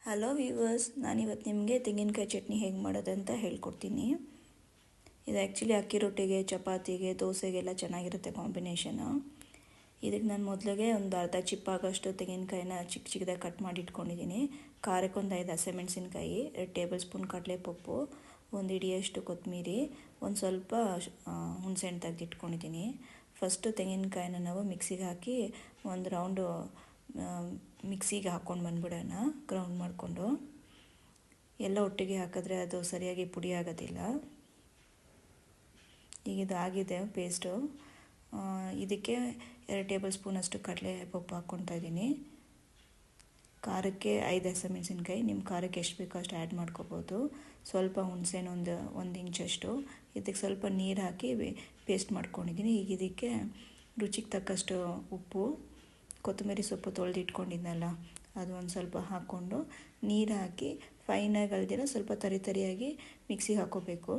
Hello viewers, ನಾನಿವತ್ತು ನಿಮಗೆ ತೆಂಗಿನಕಾಯಿ ಚಟ್ನಿ ಹೇಗೆ ಮಾಡೋದಂತ ಹೇಳ್ಕೊಡ್ತೀನಿ. ಇದು ಆ್ಯಕ್ಚುಲಿ ಅಕ್ಕಿ ರೊಟ್ಟಿಗೆ, ಚಪಾತಿಗೆ, ದೋಸೆಗೆಲ್ಲ ಚೆನ್ನಾಗಿರುತ್ತೆ ಕಾಂಬಿನೇಷನು. ಇದಕ್ಕೆ ನಾನು ಮೊದಲಿಗೆ ಒಂದು ಅರ್ಧ ಚಿಪ್ಪಾಗೋಷ್ಟು ತೆಂಗಿನಕಾಯಿನ ಚಿಕ್ಕ ಚಿಕ್ಕದಾಗಿ ಕಟ್ ಮಾಡಿ ಇಟ್ಕೊಂಡಿದ್ದೀನಿ. ಖಾರಕ್ಕೆ ಒಂದು 5 ಹಸಿಮೆಣಸಿನ್ಕಾಯಿ, 2 ಟೇಬಲ್ ಸ್ಪೂನ್ ಕಡಲೆಪಪ್ಪು, 1 ಹಿಡಿಯಷ್ಟು ಕೊತ್ತಂಬರಿ, ಒಂದು ಸ್ವಲ್ಪ ಹುಣಸೆಹಣ್ಣು ತೆಗೆದಿಟ್ಕೊಂಡಿದ್ದೀನಿ. ಫಸ್ಟು ತೆಂಗಿನಕಾಯಿನ ನಾವು ಮಿಕ್ಸಿಗೆ ಹಾಕಿ ಒಂದು ರೌಂಡು ಮಿಕ್ಸಿಗೆ ಹಾಕ್ಕೊಂಡು ಬಂದ್ಬಿಡೋಣ. ಗ್ರೌಂಡ್ ಮಾಡಿಕೊಂಡು ಎಲ್ಲ ಒಟ್ಟಿಗೆ ಹಾಕಿದ್ರೆ ಅದು ಸರಿಯಾಗಿ ಪುಡಿ ಆಗೋದಿಲ್ಲ. ಈಗ ಇದು ಆಗಿದೆ ಪೇಸ್ಟು. ಇದಕ್ಕೆ 2 ಟೇಬಲ್ ಸ್ಪೂನಷ್ಟು ಕಡಲೆಪಪ್ಪು ಹಾಕ್ಕೊತಾ ಇದ್ದೀನಿ. ಖಾರಕ್ಕೆ 5 ಹಸಿಮೆಣಸಿನ್ಕಾಯಿ, ನಿಮ್ಮ ಖಾರಕ್ಕೆ ಎಷ್ಟು ಬೇಕೋ ಅಷ್ಟು ಆ್ಯಡ್ ಮಾಡ್ಕೋಬೋದು. ಸ್ವಲ್ಪ ಹುಣಸೆಹಣ್ಣು ಒಂದು ಇಂಚಷ್ಟು. ಇದಕ್ಕೆ ಸ್ವಲ್ಪ ನೀರು ಹಾಕಿ ಪೇಸ್ಟ್ ಮಾಡ್ಕೊಂಡಿದ್ದೀನಿ. ಈಗ ಇದಕ್ಕೆ ರುಚಿಗೆ ತಕ್ಕಷ್ಟು ಉಪ್ಪು, ಕೊತ್ತಂಬರಿ ಸೊಪ್ಪು ತೊಳೆದಿಟ್ಕೊಂಡಿದ್ನಲ್ಲ ಅದು ಒಂದು ಸ್ವಲ್ಪ ಹಾಕ್ಕೊಂಡು ನೀರು ಹಾಕಿ ಫೈನಾಗಿ ಅಲ್ದಿರ ಸ್ವಲ್ಪ ತರಿಯಾಗಿ ಮಿಕ್ಸಿಗೆ ಹಾಕ್ಕೋಬೇಕು.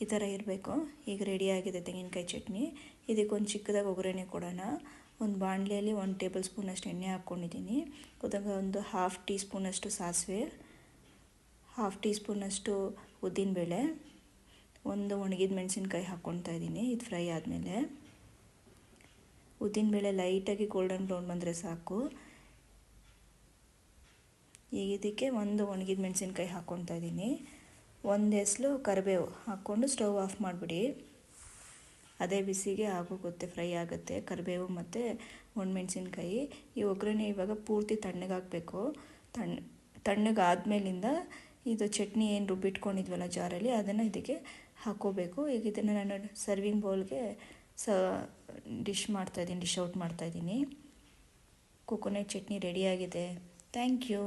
ಈ ಥರ ಇರಬೇಕು. ಈಗ ರೆಡಿಯಾಗಿದೆ ತೆಂಗಿನಕಾಯಿ ಚಟ್ನಿ. ಇದಕ್ಕೊಂದು ಚಿಕ್ಕದಾಗಿ ಒಗ್ಗರಣೆ ಕೊಡೋಣ. ಒಂದು ಬಾಣಲೆಯಲ್ಲಿ 1 ಟೇಬಲ್ ಸ್ಪೂನಷ್ಟು ಎಣ್ಣೆ ಹಾಕ್ಕೊಂಡಿದ್ದೀನಿ. ಅದಾಗ ಒಂದು 1/2 ಟೀ ಸ್ಪೂನಷ್ಟು ಸಾಸಿವೆ, 1/2 ಟೀ ಸ್ಪೂನಷ್ಟು ಉದ್ದಿನಬೇಳೆ, ಒಂದು ಒಣಗಿದ ಮೆಣಸಿನ್ಕಾಯಿ ಹಾಕ್ಕೊತಾ ಇದ್ದೀನಿ. ಇದು ಫ್ರೈ ಆದಮೇಲೆ ಉದ್ದಿನಬೇಳೆ ಲೈಟಾಗಿ ಗೋಲ್ಡನ್ ಬ್ರೌನ್ ಬಂದರೆ ಸಾಕು. ಈಗ ಇದಕ್ಕೆ ಒಂದು ಒಣಗಿದ ಮೆಣಸಿನ್ಕಾಯಿ ಹಾಕ್ಕೊತಾ ಇದ್ದೀನಿ. ಒಂದು ಎಸಳು ಕರಿಬೇವು ಹಾಕ್ಕೊಂಡು ಸ್ಟವ್ ಆಫ್ ಮಾಡಿಬಿಡಿ. ಅದೇ ಬಿಸಿಗೆ ಆಗೋಗುತ್ತೆ, ಫ್ರೈ ಆಗುತ್ತೆ ಕರಿಬೇವು ಮತ್ತು ಒಣಮೆಣಸಿನ್ಕಾಯಿ. ಈ ಒಗ್ಗರಣೆ ಇವಾಗ ಪೂರ್ತಿ ತಣ್ಣಗಾಗಬೇಕು. ತಣ್ಣಗಾದ್ಮೇಲಿಂದ ಇದು ಚಟ್ನಿ ಏನು ರುಬ್ಬಿಟ್ಕೊಂಡಿದ್ವಲ್ಲ ಜಾರಲ್ಲಿ, ಅದನ್ನು ಇದಕ್ಕೆ ಹಾಕ್ಕೋಬೇಕು. ಈಗ ಇದನ್ನು ನಾನು ಸರ್ವಿಂಗ್ ಬೌಲ್ಗೆ ಡಿಶ್ ಔಟ್ ಮಾಡ್ತಾಯಿದ್ದೀನಿ. ಕೊಕೊನಟ್ ಚಟ್ನಿ ರೆಡಿಯಾಗಿದೆ. Thank you.